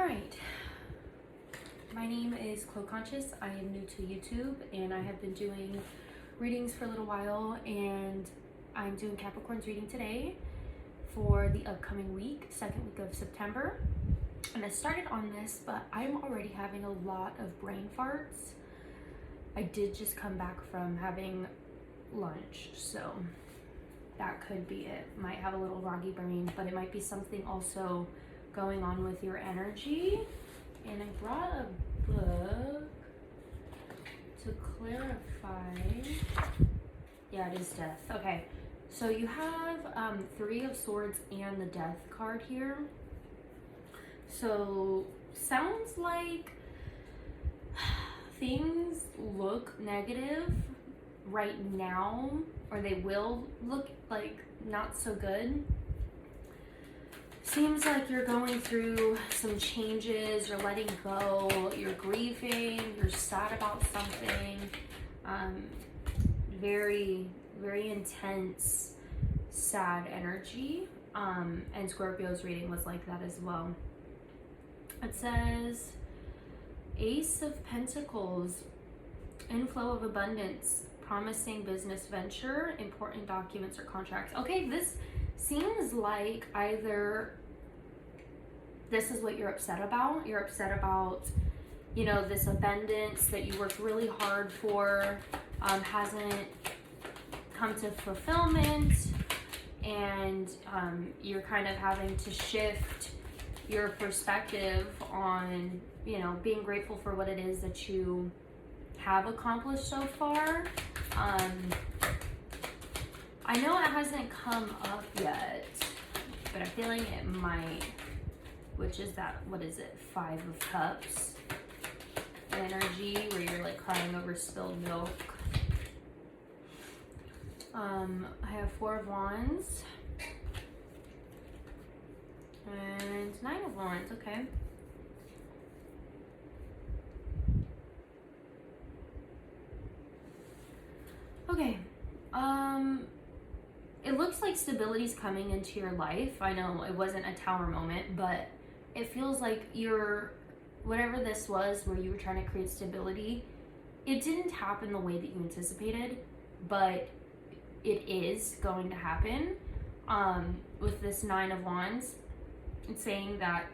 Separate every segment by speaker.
Speaker 1: Alright, my name is Clo Conscious. I am new to YouTube and I have been doing readings for a little while, and I'm doing Capricorn's reading today for the upcoming week, second week of September. And I started on this, but I'm already having a lot of brain farts. I did just come back from having lunch, so that could be it. Might have a little groggy brain, but it might be something also going on with your energy. And I brought a book to clarify. Yeah, it is death. Okay, so you have Three of Swords and the Death card here. So sounds like things look negative right now, or they will look like not so good. Seems like you're going through some changes, you're letting go, you're grieving, you're sad about something. Very, very intense, sad energy. And Scorpio's reading was like that as well. It says, Ace of Pentacles, inflow of abundance, promising business venture, important documents or contracts. Okay, this seems like either this is what you're upset about. You're upset about, you know, this abundance that you worked really hard for, hasn't come to fulfillment, and you're kind of having to shift your perspective on, you know, being grateful for what it is that you have accomplished so far. I know it hasn't come up yet, but I'm feeling it might, which is that, what is it, Five of Cups energy, where you're like crying over spilled milk. I have Four of Wands and Nine of Wands. Okay. Okay. It looks like stability's coming into your life. I know it wasn't a tower moment, but it feels like you're, whatever this was where you were trying to create stability, it didn't happen the way that you anticipated, but it is going to happen. With this Nine of Wands, it's saying that,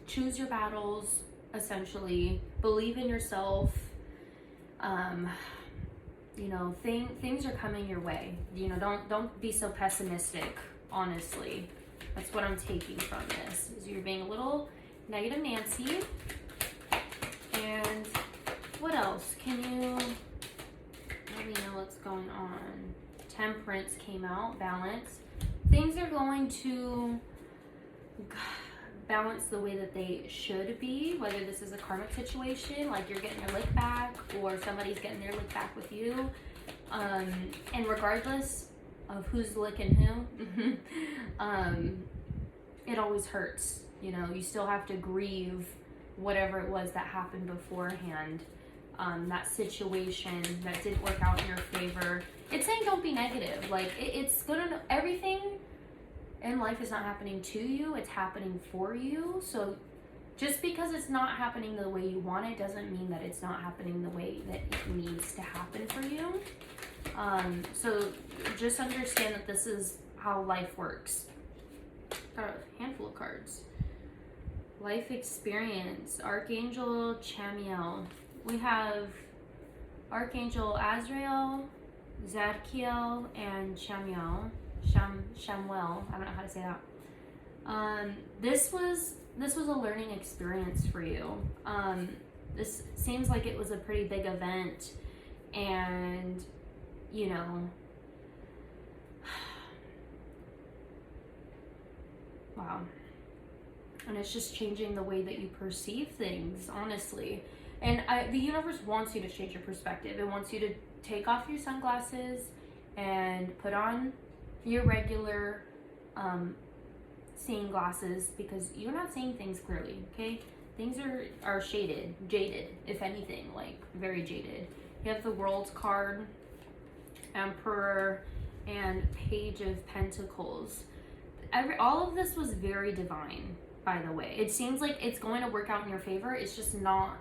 Speaker 1: choose your battles, essentially. Believe in yourself. You know, things are coming your way. You know, don't be so pessimistic, honestly. That's what I'm taking from this, is you're being a little negative Nancy. And what else? Can you let me know what's going on? Temperance came out, balance. Things are going to balance the way that they should be, whether this is a karmic situation, like you're getting your lick back, or somebody's getting their lick back with you. And regardless of who's licking who, it always hurts. You know, you still have to grieve whatever it was that happened beforehand. That situation that didn't work out in your favor. It's saying don't be negative. Like, it's gonna, everything in life is not happening to you, it's happening for you. So just because it's not happening the way you want it doesn't mean that it's not happening the way that it needs to happen for you. So just understand that this is how life works. Got a handful of cards. Life experience, Archangel Chamiel. We have Archangel Azrael, Zadkiel, and Chamiel. Shamuel, I don't know how to say that. This was a learning experience for you. This seems like it was a pretty big event, and you know, wow. And it's just changing the way that you perceive things, honestly. And the universe wants you to change your perspective. It wants you to take off your sunglasses and put on your regular seeing glasses, because you're not seeing things clearly, okay? Things are jaded, if anything, like very jaded. You have the World card, Emperor, and Page of Pentacles. all of this was very divine, by the way. It seems like it's going to work out in your favor. It's just not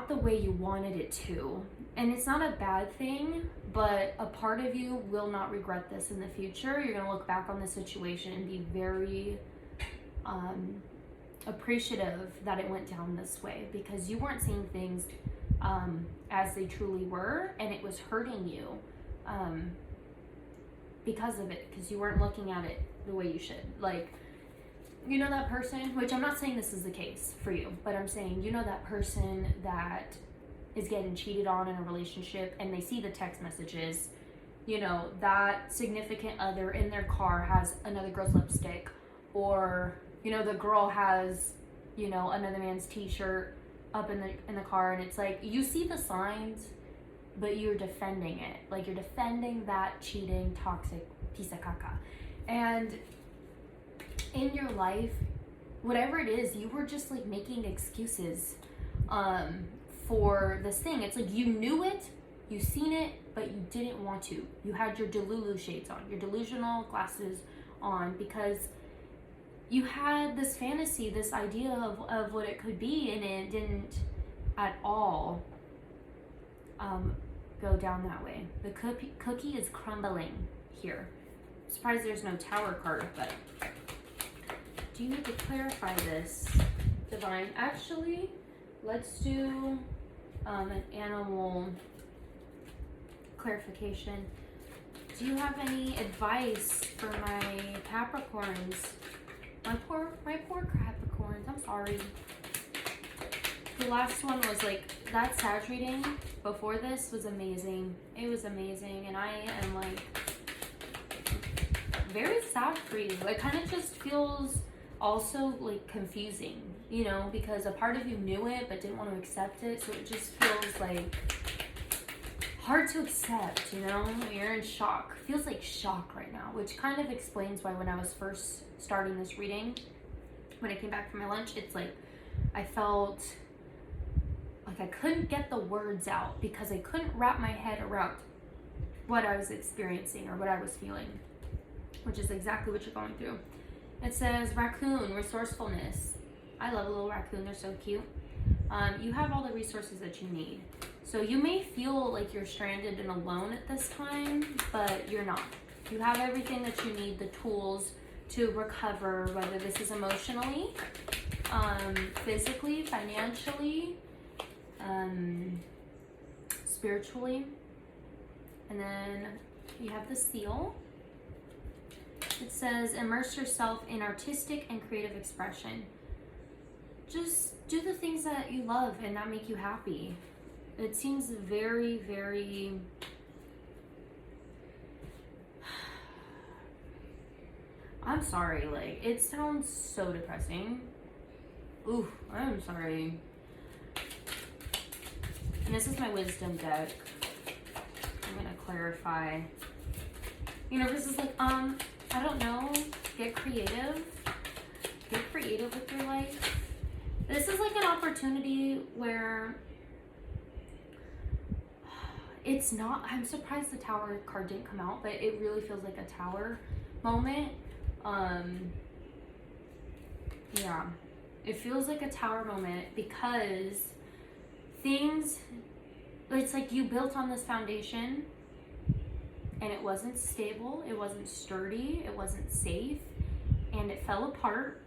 Speaker 1: the way you wanted it to. And it's not a bad thing, but a part of you will not regret this in the future. You're going to look back on the situation and be very appreciative that it went down this way, because you weren't seeing things as they truly were, and it was hurting you because of it, because you weren't looking at it the way you should. Like, you know that person, which I'm not saying this is the case for you, but I'm saying, you know that person that is getting cheated on in a relationship, and they see the text messages, you know, that significant other in their car has another girl's lipstick, or, you know, the girl has, you know, another man's t-shirt up in the car, and it's like, you see the signs, but you're defending it. Like, you're defending that cheating, toxic piece of caca. And in your life, whatever it is, you were just like making excuses for this thing. It's like, you knew it, you seen it, but you didn't want to. You had your Delulu shades on, your delusional glasses on, because you had this fantasy, this idea of what it could be, and it didn't at all go down that way. The cookie is crumbling here. I'm surprised there's no tower card, but do you need to clarify this, Divine? Actually, let's do an animal clarification. Do you have any advice for my Capricorns? My poor Capricorns, I'm sorry. The last one was like, that Sag reading before this was amazing. It was amazing, and I am like very sad for you. It kind of just feels also like confusing, you know, because a part of you knew it but didn't want to accept it, so it just feels like hard to accept, you know? You're in shock. Feels like shock right now, which kind of explains why when I was first starting this reading, when I came back from my lunch, it's like I felt like I couldn't get the words out because I couldn't wrap my head around what I was experiencing or what I was feeling, which is exactly what you're going through. It says raccoon, resourcefulness. I love a little raccoon, they're so cute. You have all the resources that you need. So you may feel like you're stranded and alone at this time, but you're not. You have everything that you need, the tools to recover, whether this is emotionally, physically, financially, spiritually. And then you have the seal. It says, immerse yourself in artistic and creative expression. Just do the things that you love and that make you happy. It seems very, very... I'm sorry, like, it sounds so depressing. Ooh, I'm sorry. And this is my wisdom deck. I'm gonna clarify. You know, this is like, I don't know, get creative. Get creative with your life. This is like an opportunity where it's not, I'm surprised the tower card didn't come out, but it really feels like a tower moment. Yeah, it feels like a tower moment because things, it's like you built on this foundation and it wasn't stable, it wasn't sturdy, it wasn't safe, and it fell apart,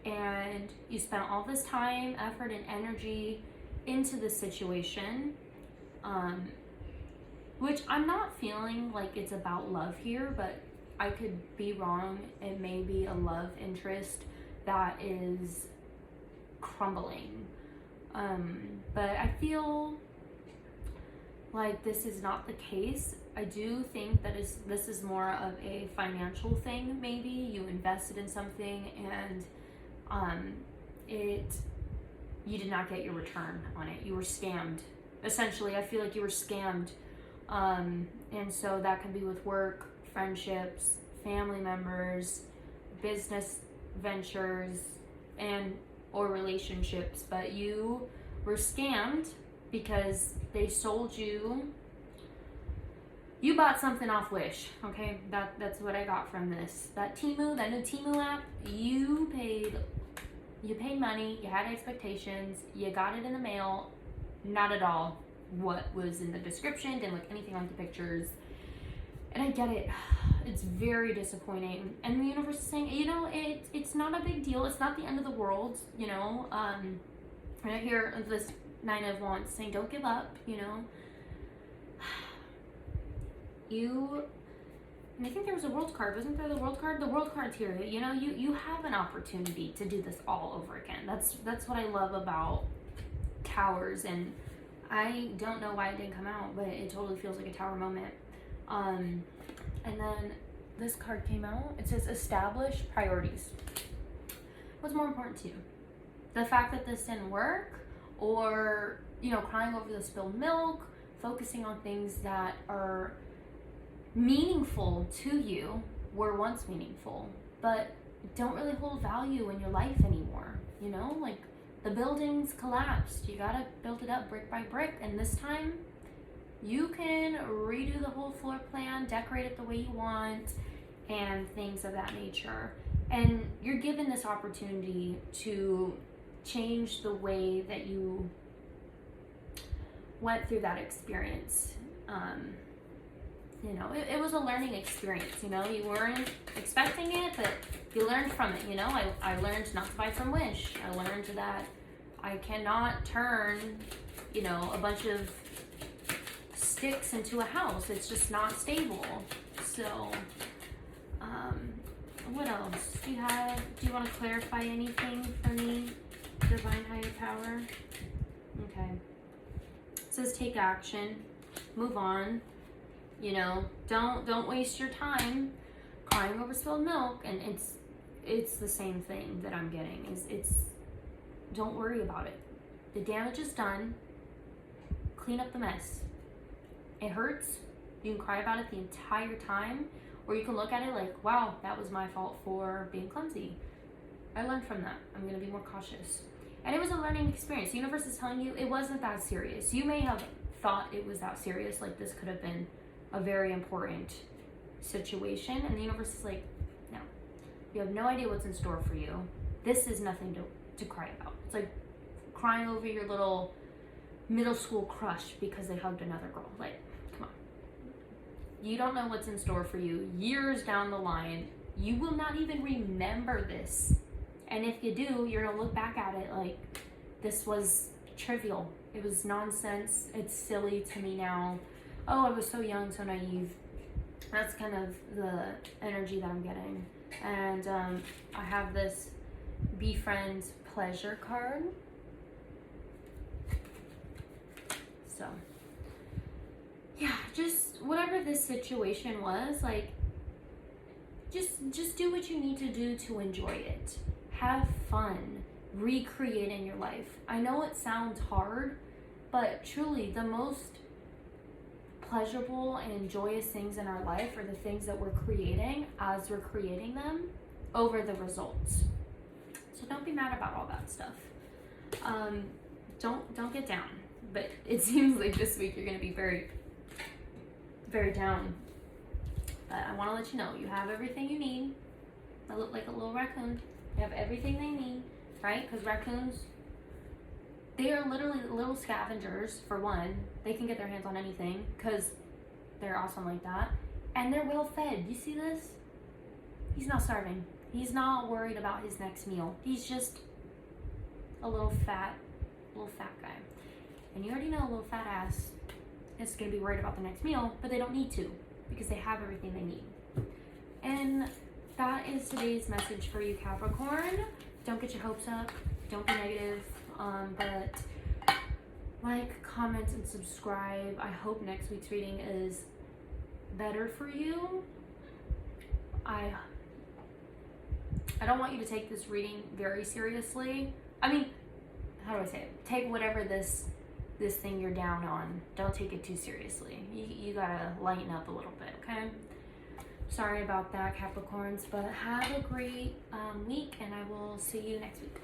Speaker 1: and you spent all this time, effort, and energy into the situation, which I'm not feeling like it's about love here, but I could be wrong. It may be a love interest that is crumbling, but I feel like this is not the case. I do think that this is more of a financial thing. Maybe you invested in something and you did not get your return on it. You were scammed. Essentially, I feel like you were scammed. And so that can be with work, friendships, family members, business ventures, and or relationships. But you were scammed because they sold you You bought something off Wish, okay? That's what I got from this. That new Temu app, you paid money, you had expectations, you got it in the mail, not at all what was in the description, didn't look anything like the pictures. And I get it. It's very disappointing. And the universe is saying, you know, it's not a big deal. It's not the end of the world, you know. And I hear this Nine of Wands saying, don't give up, you know. And I think there was a world card. Wasn't there the world card? The world card's here. You know, you have an opportunity to do this all over again. That's what I love about towers. And I don't know why it didn't come out, but it totally feels like a tower moment. And then this card came out. It says establish priorities. What's more important to you? The fact that this didn't work, or, you know, crying over the spilled milk, focusing on things that are meaningful to you, were once meaningful, but don't really hold value in your life anymore. You know, like the building's collapsed. You gotta build it up brick by brick, and this time you can redo the whole floor plan, decorate it the way you want, and things of that nature. And you're given this opportunity to change the way that you went through that experience. You know, it was a learning experience. You know, you weren't expecting it, but you learned from it. You know, I learned not to buy from Wish. I learned that I cannot turn, you know, a bunch of sticks into a house. It's just not stable. So, what else? Do you want to clarify anything for me, Divine Higher Power? Okay. It says take action, move on. You know, don't waste your time crying over spilled milk. And it's the same thing that I'm getting. It's don't worry about it. The damage is done. Clean up the mess. It hurts. You can cry about it the entire time, or you can look at it like, wow, that was my fault for being clumsy. I learned from that. I'm going to be more cautious. And it was a learning experience. The universe is telling you it wasn't that serious. You may have thought it was that serious, like this could have been a very important situation. And the universe is like, no. You have no idea what's in store for you. This is nothing to cry about. It's like crying over your little middle school crush because they hugged another girl. Like, come on. You don't know what's in store for you years down the line. You will not even remember this. And if you do, you're gonna look back at it like this was trivial. It was nonsense. It's silly to me now. Oh, I was so young, so naive. That's kind of the energy that I'm getting. And I have this befriend pleasure card. So, yeah, just whatever this situation was, like, just do what you need to do to enjoy it. Have fun recreating your life. I know it sounds hard, but truly the most pleasurable and joyous things in our life are the things that we're creating as we're creating them over the results. So don't be mad about all that stuff. Don't get down. But it seems like this week you're going to be very, very down. But I want to let you know, you have everything you need. I look like a little raccoon. You have everything they need, right? Because raccoons, they are literally little scavengers, for one. They can get their hands on anything because they're awesome like that. And they're well fed. You see this? He's not starving. He's not worried about his next meal. He's just a little fat guy. And you already know a little fat ass is going to be worried about the next meal, but they don't need to because they have everything they need. And that is today's message for you, Capricorn. Don't get your hopes up. Don't be negative. But like, comment, and subscribe. I hope next week's reading is better for you. I don't want you to take this reading very seriously. I mean, how do I say it? Take whatever this thing you're down on. Don't take it too seriously. You gotta lighten up a little bit, okay? Sorry about that, Capricorns, but have a great week, and I will see you next week.